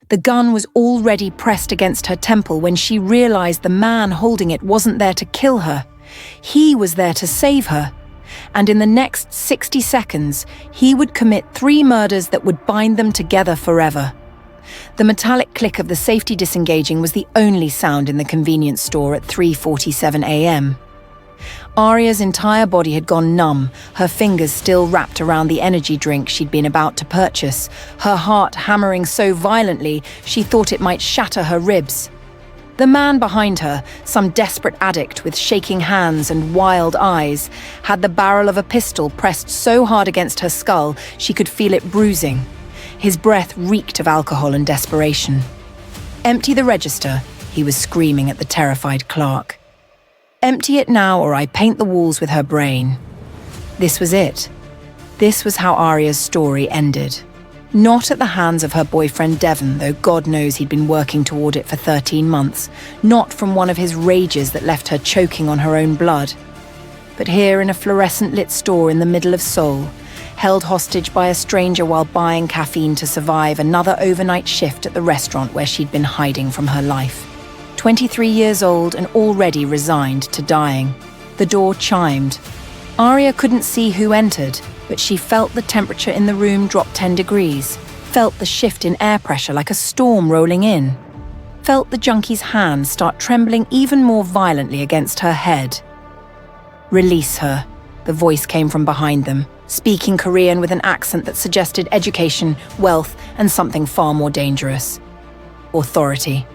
The gun was already pressed against her temple when she realized the man holding it wasn't there to kill her. He was there to save her. And in the next 60 seconds, he would commit 3 murders that would bind them together forever. The metallic click of the safety disengaging was the only sound in the convenience store at 3:47 a.m. Aria's entire body had gone numb, her fingers still wrapped around the energy drink she'd been about to purchase, her heart hammering so violently she thought it might shatter her ribs. The man behind her, some desperate addict with shaking hands and wild eyes, had the barrel of a pistol pressed so hard against her skull she could feel it bruising. His breath reeked of alcohol and desperation. "Empty the register," he was screaming at the terrified clerk. "Empty it now or I paint the walls with her brain." This was it. This was how Aria's story ended. Not at the hands of her boyfriend Devon, though God knows he'd been working toward it for 13 months. Not from one of his rages that left her choking on her own blood. But here in a fluorescent-lit store in the middle of Seoul, held hostage by a stranger while buying caffeine to survive another overnight shift at the restaurant where she'd been hiding from her life. 23 years old and already resigned to dying. The door chimed. Aria couldn't see who entered, but she felt the temperature in the room drop 10 degrees, felt the shift in air pressure like a storm rolling in, felt the junkie's hands start trembling even more violently against her head. "Release her," the voice came from behind them, speaking Korean with an accent that suggested education, wealth, and something far more dangerous. Authority.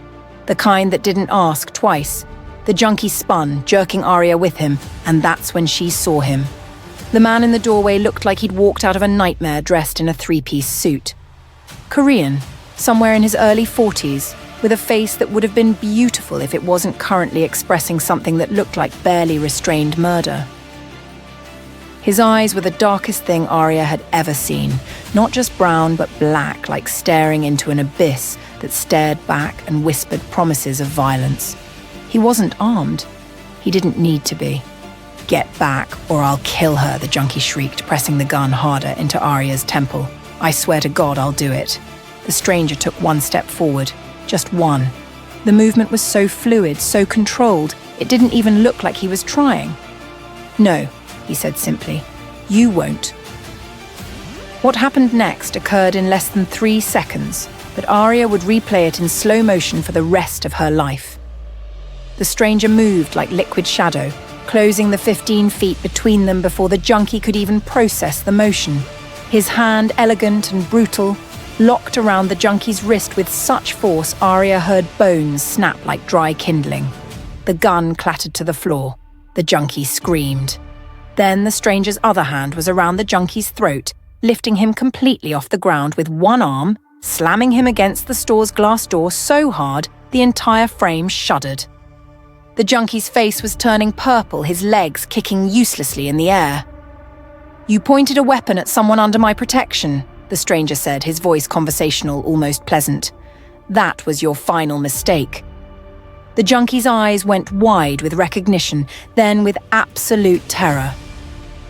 The kind that didn't ask twice. The junkie spun, jerking Aria with him, and that's when she saw him. The man in the doorway looked like he'd walked out of a nightmare dressed in a 3-piece suit. Korean, somewhere in his early 40s, with a face that would have been beautiful if it wasn't currently expressing something that looked like barely restrained murder. His eyes were the darkest thing Aria had ever seen, not just brown but black, like staring into an abyss that stared back and whispered promises of violence. He wasn't armed. He didn't need to be. "Get back, or I'll kill her," the junkie shrieked, pressing the gun harder into Aria's temple. "I swear to God I'll do it." The stranger took one step forward, just one. The movement was so fluid, so controlled, it didn't even look like he was trying. "No," he said simply. "You won't." What happened next occurred in less than 3 seconds, but Aria would replay it in slow motion for the rest of her life. The stranger moved like liquid shadow, closing the 15 feet between them before the junkie could even process the motion. His hand, elegant and brutal, locked around the junkie's wrist with such force Aria heard bones snap like dry kindling. The gun clattered to the floor. The junkie screamed. Then the stranger's other hand was around the junkie's throat, lifting him completely off the ground with one arm, slamming him against the store's glass door so hard the entire frame shuddered. The junkie's face was turning purple, his legs kicking uselessly in the air. "You pointed a weapon at someone under my protection," the stranger said, his voice conversational, almost pleasant. "That was your final mistake." The junkie's eyes went wide with recognition, then with absolute terror.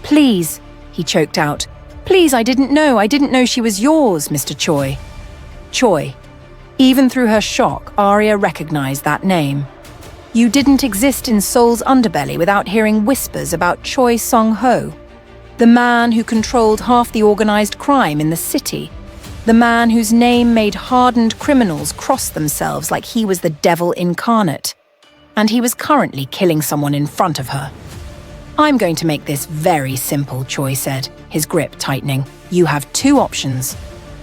"Please," he choked out. "Please, I didn't know she was yours, Mr. Choi." Choi. Even through her shock, Aria recognized that name. You didn't exist in Seoul's underbelly without hearing whispers about Choi Sangho, the man who controlled half the organized crime in the city, the man whose name made hardened criminals cross themselves like he was the devil incarnate. And he was currently killing someone in front of her. "I'm going to make this very simple," Choi said, his grip tightening. "You have 2 options.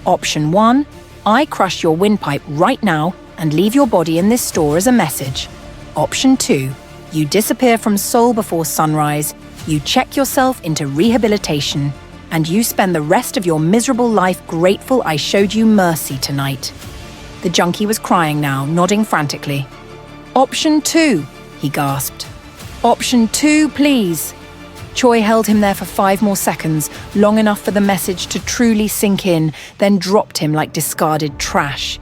Option 1, I crush your windpipe right now and leave your body in this store as a message. Option 2, you disappear from Seoul before sunrise, you check yourself into rehabilitation, and you spend the rest of your miserable life grateful I showed you mercy tonight." The junkie was crying now, nodding frantically. "Option 2, he gasped. "Option 2, please." Choi held him there for 5 more seconds, long enough for the message to truly sink in, then dropped him like discarded trash.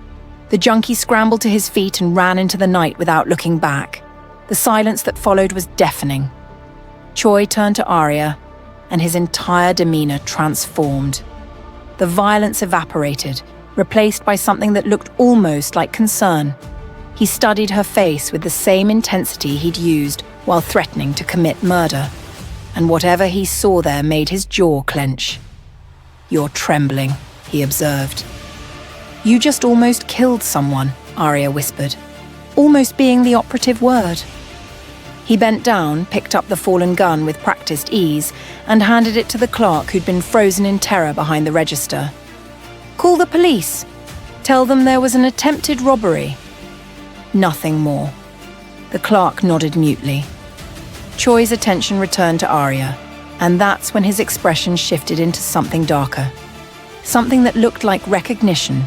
The junkie scrambled to his feet and ran into the night without looking back. The silence that followed was deafening. Choi turned to Aria, and his entire demeanor transformed. The violence evaporated, replaced by something that looked almost like concern. He studied her face with the same intensity he'd used while threatening to commit murder, and whatever he saw there made his jaw clench. "You're trembling," he observed. "You just almost killed someone," Arya whispered, almost being the operative word. He bent down, picked up the fallen gun with practiced ease, and handed it to the clerk who'd been frozen in terror behind the register. "Call the police. Tell them there was an attempted robbery." Nothing more. The clerk nodded mutely. Choi's attention returned to Arya, and that's when his expression shifted into something darker. Something that looked like recognition.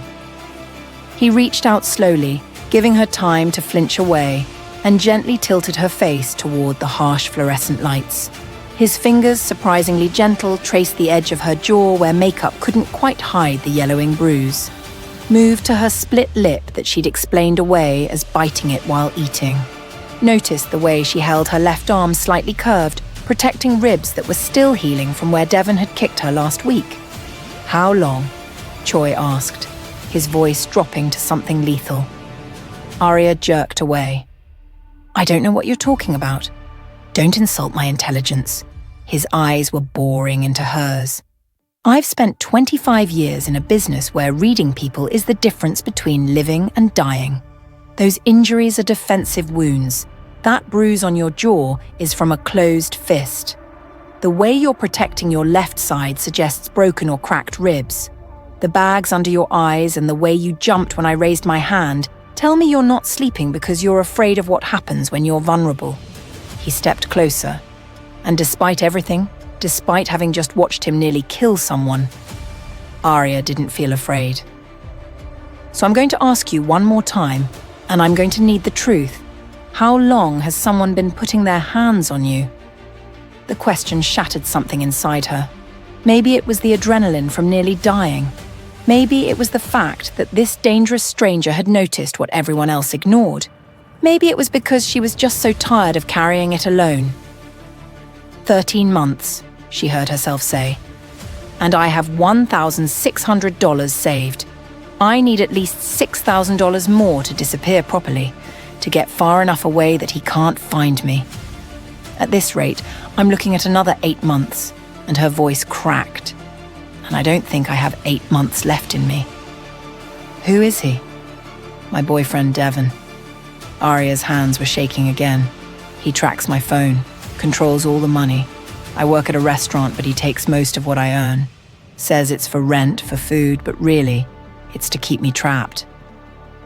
He reached out slowly, giving her time to flinch away, and gently tilted her face toward the harsh fluorescent lights. His fingers, surprisingly gentle, traced the edge of her jaw where makeup couldn't quite hide the yellowing bruise. Moved to her split lip that she'd explained away as biting it while eating. Noticed the way she held her left arm slightly curved, protecting ribs that were still healing from where Devon had kicked her last week. "How long?" Choi asked, his voice dropping to something lethal. Arya jerked away. "I don't know what you're talking about. Don't insult my intelligence." His eyes were boring into hers. "I've spent 25 years in a business where reading people is the difference between living and dying. Those injuries are defensive wounds. That bruise on your jaw is from a closed fist. The way you're protecting your left side suggests broken or cracked ribs. The bags under your eyes and the way you jumped when I raised my hand tell me you're not sleeping because you're afraid of what happens when you're vulnerable." He stepped closer, and despite everything, despite having just watched him nearly kill someone, Arya didn't feel afraid. "So I'm going to ask you one more time, and I'm going to need the truth. How long has someone been putting their hands on you?" The question shattered something inside her. Maybe it was the adrenaline from nearly dying. Maybe it was the fact that this dangerous stranger had noticed what everyone else ignored. Maybe it was because she was just so tired of carrying it alone. 13 months, she heard herself say. "And I have $1,600 saved. I need at least $6,000 more to disappear properly, to get far enough away that he can't find me. At this rate, I'm looking at another 8 months," and her voice cracked. "And I don't think I have 8 months left in me." "Who is he?" "My boyfriend, Devon." Arya's hands were shaking again. "He tracks my phone, controls all the money. I work at a restaurant, but he takes most of what I earn. Says it's for rent, for food, but really, it's to keep me trapped.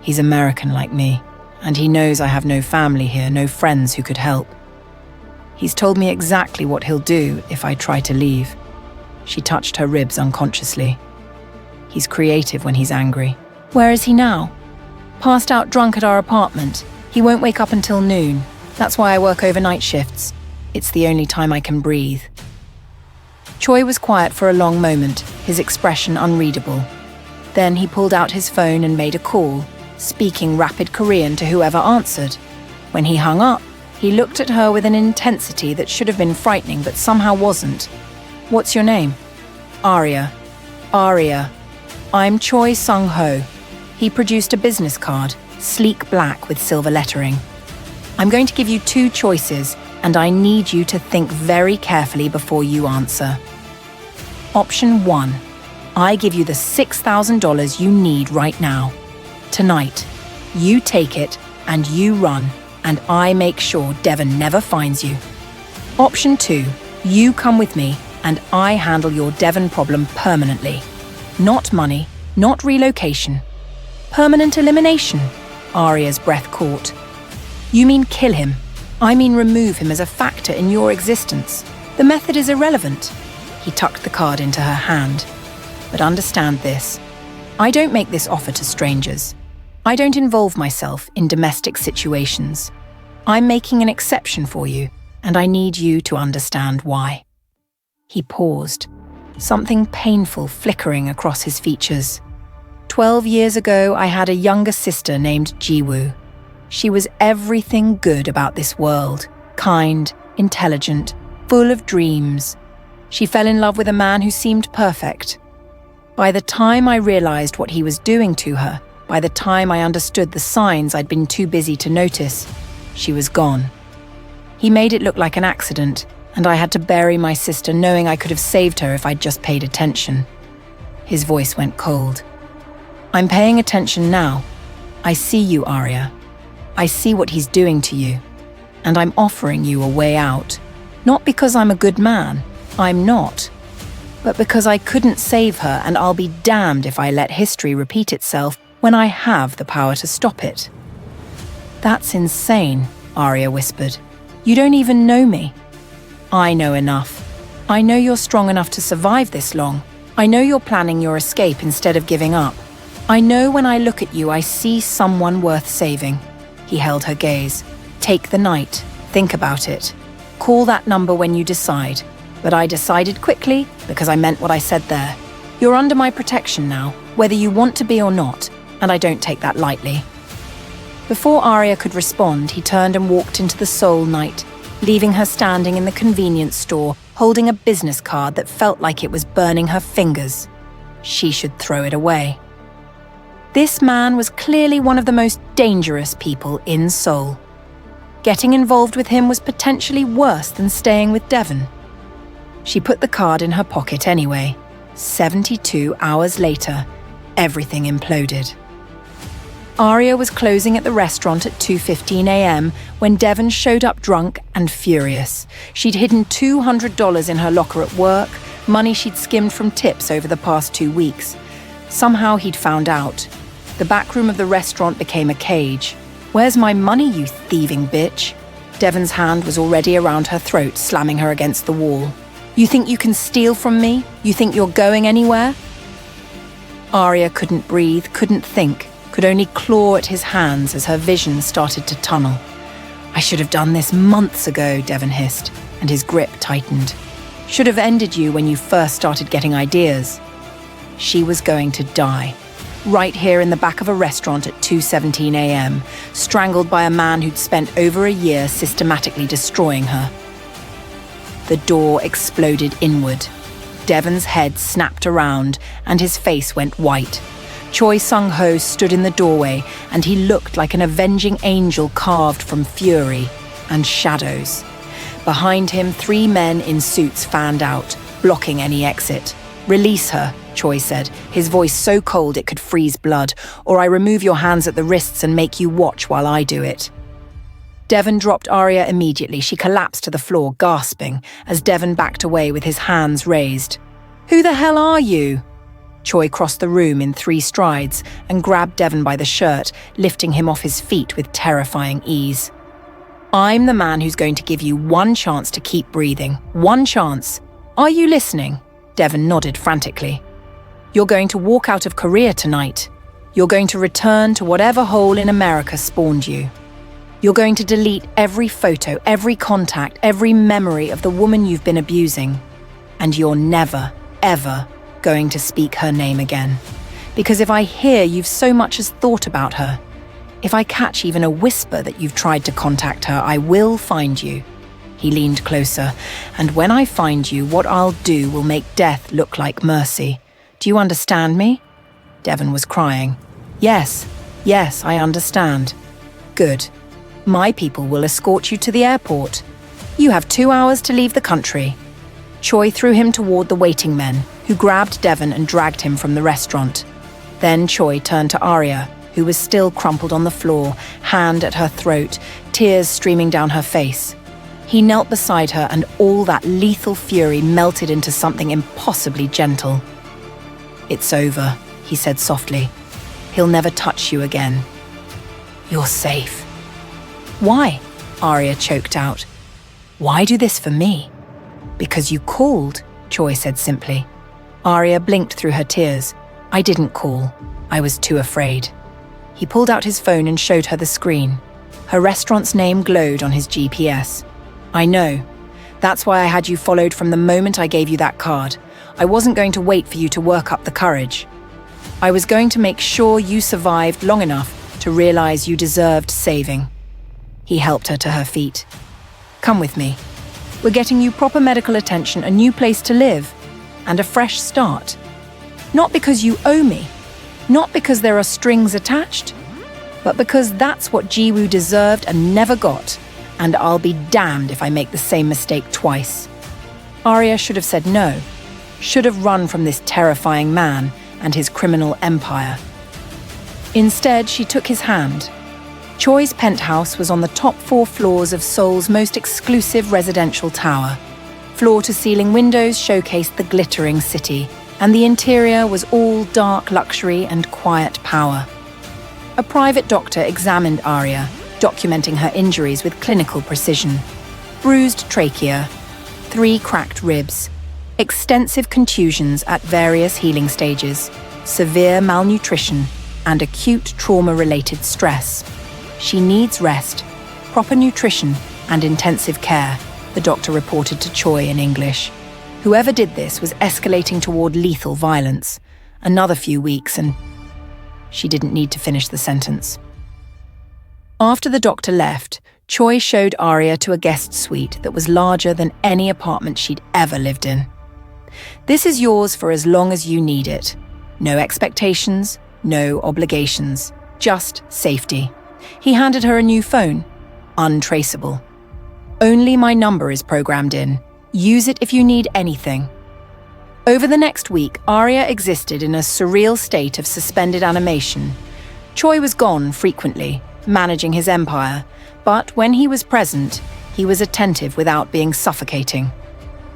He's American like me, and he knows I have no family here, no friends who could help. He's told me exactly what he'll do if I try to leave." She touched her ribs unconsciously. "He's creative when he's angry." "Where is he now?" "Passed out drunk at our apartment. He won't wake up until noon. That's why I work overnight shifts. It's the only time I can breathe." Choi was quiet for a long moment, his expression unreadable. Then he pulled out his phone and made a call, speaking rapid Korean to whoever answered. When he hung up, he looked at her with an intensity that should have been frightening but somehow wasn't. "What's your name?" "Arya." "Arya. I'm Choi Sangho." He produced a business card, sleek black with silver lettering. "I'm going to give you 2 choices, and I need you to think very carefully before you answer. Option 1. I give you the $6,000 you need right now. Tonight, you take it and you run, and I make sure Devon never finds you. Option 2. You come with me, and I handle your Devon problem permanently. Not money, not relocation. Permanent elimination." Arya's breath caught. "You mean kill him. I mean remove him as a factor in your existence. The method is irrelevant." He tucked the card into her hand. "But understand this. I don't make this offer to strangers. I don't involve myself in domestic situations. I'm making an exception for you, and I need you to understand why." He paused, something painful flickering across his features. 12 years ago, I had a younger sister named Jiwoo. She was everything good about this world, kind, intelligent, full of dreams. She fell in love with a man who seemed perfect. By the time I realized what he was doing to her, by the time I understood the signs I'd been too busy to notice, she was gone. He made it look like an accident, and I had to bury my sister knowing I could have saved her if I'd just paid attention. His voice went cold. I'm paying attention now. I see you, Arya. I see what he's doing to you. And I'm offering you a way out. Not because I'm a good man. I'm not. But because I couldn't save her, and I'll be damned if I let history repeat itself when I have the power to stop it. That's insane, Arya whispered. You don't even know me. I know enough. I know you're strong enough to survive this long. I know you're planning your escape instead of giving up. I know when I look at you, I see someone worth saving. He held her gaze. Take the night. Think about it. Call that number when you decide. But I decided quickly because I meant what I said there. You're under my protection now, whether you want to be or not, and I don't take that lightly. Before Arya could respond, he turned and walked into the Seoul night, leaving her standing in the convenience store, holding a business card that felt like it was burning her fingers. She should throw it away. This man was clearly one of the most dangerous people in Seoul. Getting involved with him was potentially worse than staying with Devon. She put the card in her pocket anyway. 72 hours later, everything imploded. Arya was closing at the restaurant at 2:15 a.m. when Devon showed up drunk and furious. She'd hidden $200 in her locker at work, money she'd skimmed from tips over the past 2 weeks. Somehow he'd found out. The back room of the restaurant became a cage. Where's my money, you thieving bitch? Devon's hand was already around her throat, slamming her against the wall. You think you can steal from me? You think you're going anywhere? Arya couldn't breathe, couldn't think, could only claw at his hands as her vision started to tunnel. I should have done this months ago, Devon hissed, and his grip tightened. Should have ended you when you first started getting ideas. She was going to die. Right here in the back of a restaurant at 2:17 a.m., strangled by a man who'd spent over a year systematically destroying her. The door exploded inward. Devon's head snapped around, and his face went white. Choi Sangho stood in the doorway, and he looked like an avenging angel carved from fury and shadows. Behind him, 3 men in suits fanned out, blocking any exit. Release her, Choi said, his voice so cold it could freeze blood, or I remove your hands at the wrists and make you watch while I do it. Devon dropped Arya immediately. She collapsed to the floor, gasping, as Devon backed away with his hands raised. Who the hell are you? Choi crossed the room in 3 strides and grabbed Devon by the shirt, lifting him off his feet with terrifying ease. I'm the man who's going to give you 1 chance to keep breathing. 1 chance. Are you listening? Devon nodded frantically. You're going to walk out of Korea tonight. You're going to return to whatever hole in America spawned you. You're going to delete every photo, every contact, every memory of the woman you've been abusing. And you're never, ever going to speak her name again. Because if I hear you've so much as thought about her, if I catch even a whisper that you've tried to contact her, I will find you. He leaned closer. And when I find you, what I'll do will make death look like mercy. Do you understand me? Devon was crying. Yes, I understand. Good. My people will escort you to the airport. You have 2 hours to leave the country. Choi threw him toward the waiting men, who grabbed Devon and dragged him from the restaurant. Then Choi turned to Arya, who was still crumpled on the floor, hand at her throat, tears streaming down her face. He knelt beside her, and all that lethal fury melted into something impossibly gentle. It's over, he said softly. He'll never touch you again. You're safe. Why? Arya choked out. Why do this for me? Because you called, Choi said simply. Arya blinked through her tears. I didn't call. I was too afraid. He pulled out his phone and showed her the screen. Her restaurant's name glowed on his GPS. I know. That's why I had you followed from the moment I gave you that card. I wasn't going to wait for you to work up the courage. I was going to make sure you survived long enough to realize you deserved saving. He helped her to her feet. Come with me. We're getting you proper medical attention, a new place to live, and a fresh start. Not because you owe me, not because there are strings attached, but because that's what Jiwoo deserved and never got, and I'll be damned if I make the same mistake twice. Arya should have said no, should have run from this terrifying man and his criminal empire. Instead, she took his hand. Choi's penthouse was on the top 4 floors of Seoul's most exclusive residential tower. Floor-to-ceiling windows showcased the glittering city, and the interior was all dark luxury and quiet power. A private doctor examined Arya, documenting her injuries with clinical precision. Bruised trachea, 3 cracked ribs, extensive contusions at various healing stages, severe malnutrition, and acute trauma-related stress. She needs rest, proper nutrition, and intensive care, the doctor reported to Choi in English. Whoever did this was escalating toward lethal violence. Another few weeks and... She didn't need to finish the sentence. After the doctor left, Choi showed Arya to a guest suite that was larger than any apartment she'd ever lived in. This is yours for as long as you need it. No expectations, no obligations, just safety. He handed her a new phone, untraceable. Only my number is programmed in. Use it if you need anything. Over the next week, Arya existed in a surreal state of suspended animation. Choi was gone frequently, managing his empire, but when he was present, he was attentive without being suffocating.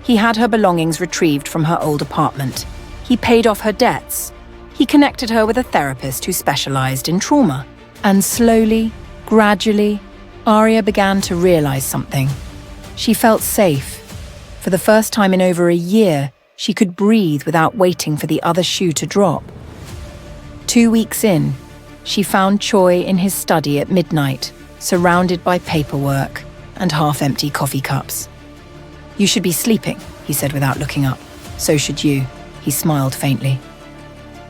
He had her belongings retrieved from her old apartment. He paid off her debts. He connected her with a therapist who specialized in trauma. And slowly, gradually, Arya began to realize something. She felt safe. For the first time in over a year, she could breathe without waiting for the other shoe to drop. 2 weeks in, she found Choi in his study at midnight, surrounded by paperwork and half-empty coffee cups. "You should be sleeping," he said without looking up. "So should you," he smiled faintly.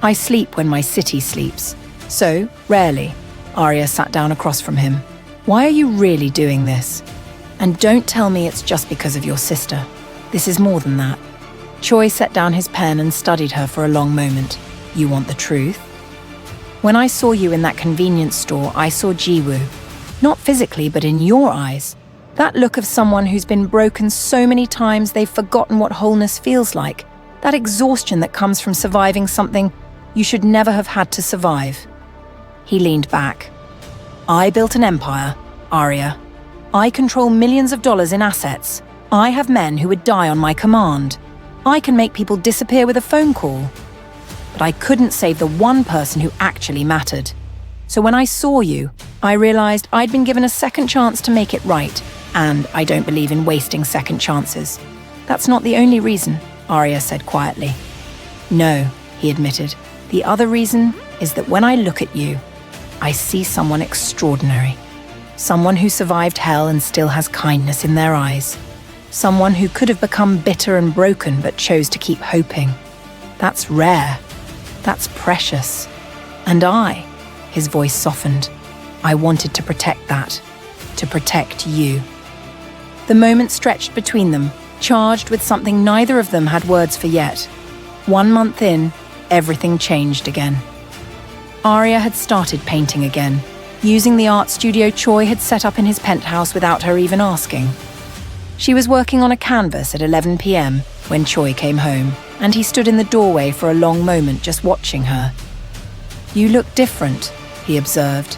"I sleep when my city sleeps. So, rarely." Arya sat down across from him. "Why are you really doing this? And don't tell me it's just because of your sister. This is more than that." Choi set down his pen and studied her for a long moment. "You want the truth? When I saw you in that convenience store, I saw Jiwoo. Not physically, but in your eyes. That look of someone who's been broken so many times they've forgotten what wholeness feels like. That exhaustion that comes from surviving something you should never have had to survive." He leaned back. "I built an empire, Arya. I control millions of dollars in assets. I have men who would die on my command. I can make people disappear with a phone call. But I couldn't save the one person who actually mattered. So when I saw you, I realized I'd been given a second chance to make it right, and I don't believe in wasting second chances. That's not the only reason," Arya said quietly. "No," he admitted. "The other reason is that when I look at you, I see someone extraordinary. Someone who survived hell and still has kindness in their eyes. Someone who could have become bitter and broken but chose to keep hoping. That's rare. That's precious. And his voice softened, I wanted to protect that. To protect you." The moment stretched between them, charged with something neither of them had words for yet. 1 month in, everything changed again. Arya had started painting again, using the art studio Choi had set up in his penthouse without her even asking. She was working on a canvas at 11 p.m. when Choi came home, and he stood in the doorway for a long moment just watching her. "You look different," he observed.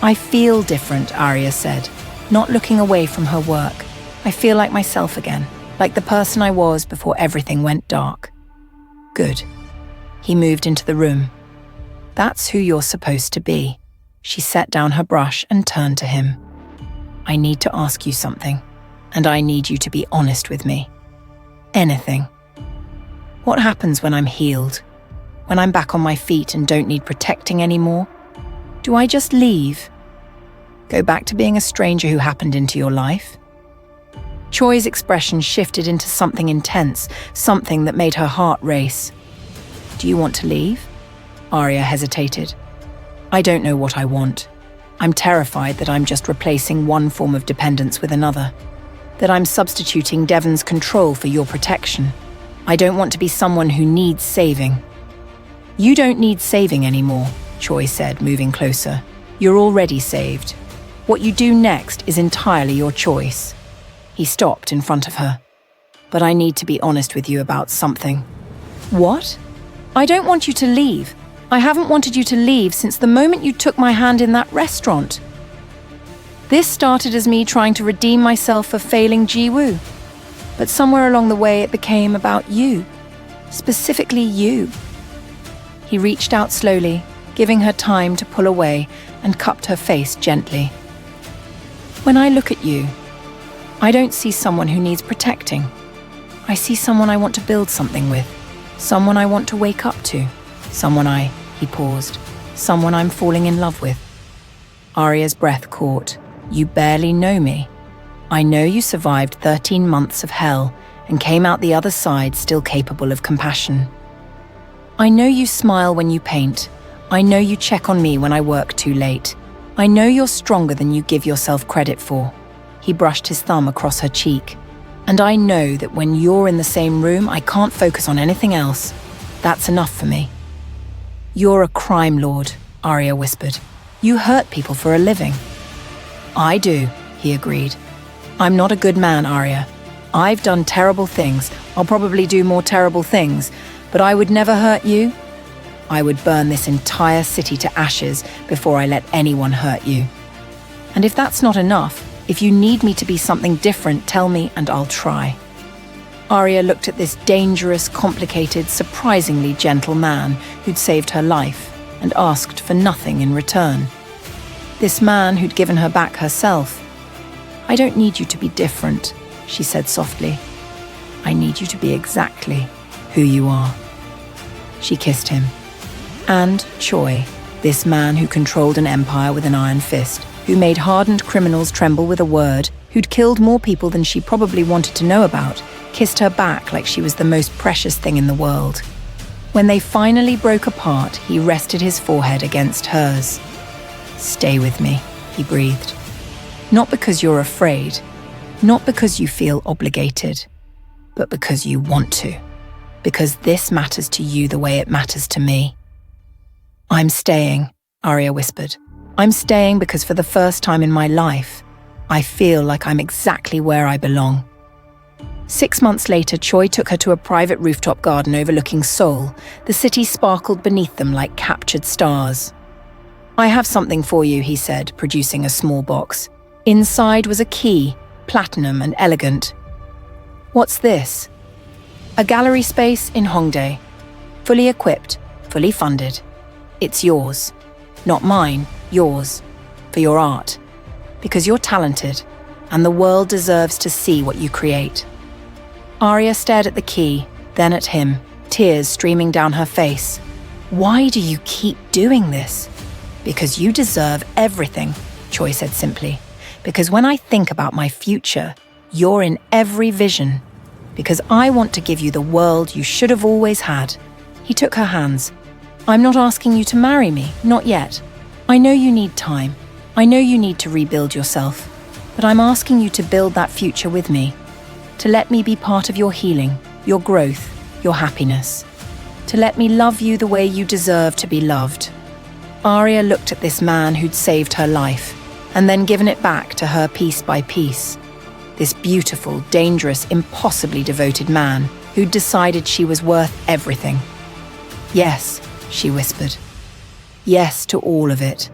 "I feel different," Arya said, not looking away from her work. "I feel like myself again, like the person I was before everything went dark." "Good." He moved into the room. "That's who you're supposed to be." She set down her brush and turned to him. "I need to ask you something, and I need you to be honest with me. Anything. What happens when I'm healed? When I'm back on my feet and don't need protecting anymore? Do I just leave? Go back to being a stranger who happened into your life?" Choi's expression shifted into something intense, something that made her heart race. "Do you want to leave?" Arya hesitated. "I don't know what I want. I'm terrified that I'm just replacing one form of dependence with another. That I'm substituting Devon's control for your protection. I don't want to be someone who needs saving. You don't need saving anymore, Choi said, moving closer. You're already saved. What you do next is entirely your choice. He stopped in front of her. But I need to be honest with you about something. What? I don't want you to leave. I haven't wanted you to leave since the moment you took my hand in that restaurant. This started as me trying to redeem myself for failing Ji-woo. But somewhere along the way it became about you. Specifically you. He reached out slowly, giving her time to pull away, and cupped her face gently. When I look at you, I don't see someone who needs protecting. I see someone I want to build something with. Someone I want to wake up to. He paused. Someone I'm falling in love with. Arya's breath caught. You barely know me. I know you survived 13 months of hell and came out the other side still capable of compassion. I know you smile when you paint. I know you check on me when I work too late. I know you're stronger than you give yourself credit for. He brushed his thumb across her cheek. And I know that when you're in the same room, I can't focus on anything else. That's enough for me. You're a crime lord, Arya whispered. You hurt people for a living. I do, he agreed. I'm not a good man, Arya. I've done terrible things. I'll probably do more terrible things, but I would never hurt you. I would burn this entire city to ashes before I let anyone hurt you. And if that's not enough, if you need me to be something different, tell me and I'll try. Arya looked at this dangerous, complicated, surprisingly gentle man who'd saved her life and asked for nothing in return. This man who'd given her back herself. I don't need you to be different, she said softly. I need you to be exactly who you are. She kissed him. And Choi, this man who controlled an empire with an iron fist, who made hardened criminals tremble with a word, who'd killed more people than she probably wanted to know about, kissed her back like she was the most precious thing in the world. When they finally broke apart, he rested his forehead against hers. Stay with me, he breathed. Not because you're afraid, not because you feel obligated, but because you want to. Because this matters to you the way it matters to me. I'm staying, Arya whispered. I'm staying because for the first time in my life, I feel like I'm exactly where I belong. 6 months later, Choi took her to a private rooftop garden overlooking Seoul. The city sparkled beneath them like captured stars. I have something for you, he said, producing a small box. Inside was a key, platinum and elegant. What's this? A gallery space in Hongdae. Fully equipped, fully funded. It's yours. Not mine, yours. For your art. Because you're talented, and the world deserves to see what you create. Arya stared at the key, then at him, tears streaming down her face. Why do you keep doing this? Because you deserve everything, Choi said simply. Because when I think about my future, you're in every vision. Because I want to give you the world you should have always had. He took her hands. I'm not asking you to marry me, not yet. I know you need time. I know you need to rebuild yourself. But I'm asking you to build that future with me. To let me be part of your healing, your growth, your happiness. To let me love you the way you deserve to be loved. Arya looked at this man who'd saved her life, and then given it back to her piece by piece. This beautiful, dangerous, impossibly devoted man who'd decided she was worth everything. Yes, she whispered. Yes to all of it.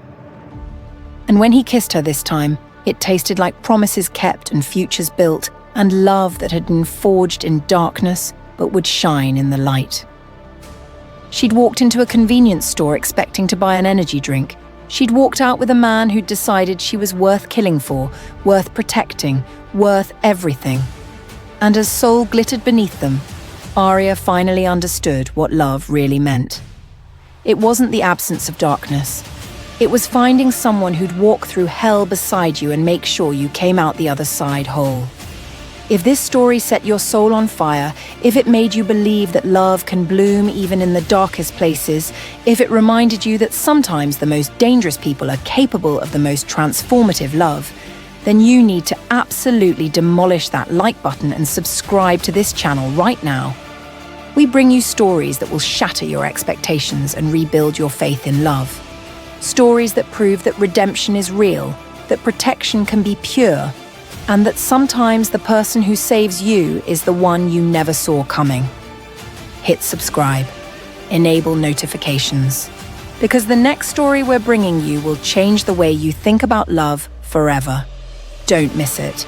And when he kissed her this time, it tasted like promises kept and futures built, and love that had been forged in darkness but would shine in the light. She'd walked into a convenience store expecting to buy an energy drink. She'd walked out with a man who'd decided she was worth killing for, worth protecting, worth everything. And as Seoul glittered beneath them, Arya finally understood what love really meant. It wasn't the absence of darkness. It was finding someone who'd walk through hell beside you and make sure you came out the other side whole. If this story set your soul on fire, if it made you believe that love can bloom even in the darkest places, if it reminded you that sometimes the most dangerous people are capable of the most transformative love, then you need to absolutely demolish that like button and subscribe to this channel right now. We bring you stories that will shatter your expectations and rebuild your faith in love. Stories that prove that redemption is real, that protection can be pure, and that sometimes the person who saves you is the one you never saw coming. Hit subscribe. Enable notifications. Because the next story we're bringing you will change the way you think about love forever. Don't miss it.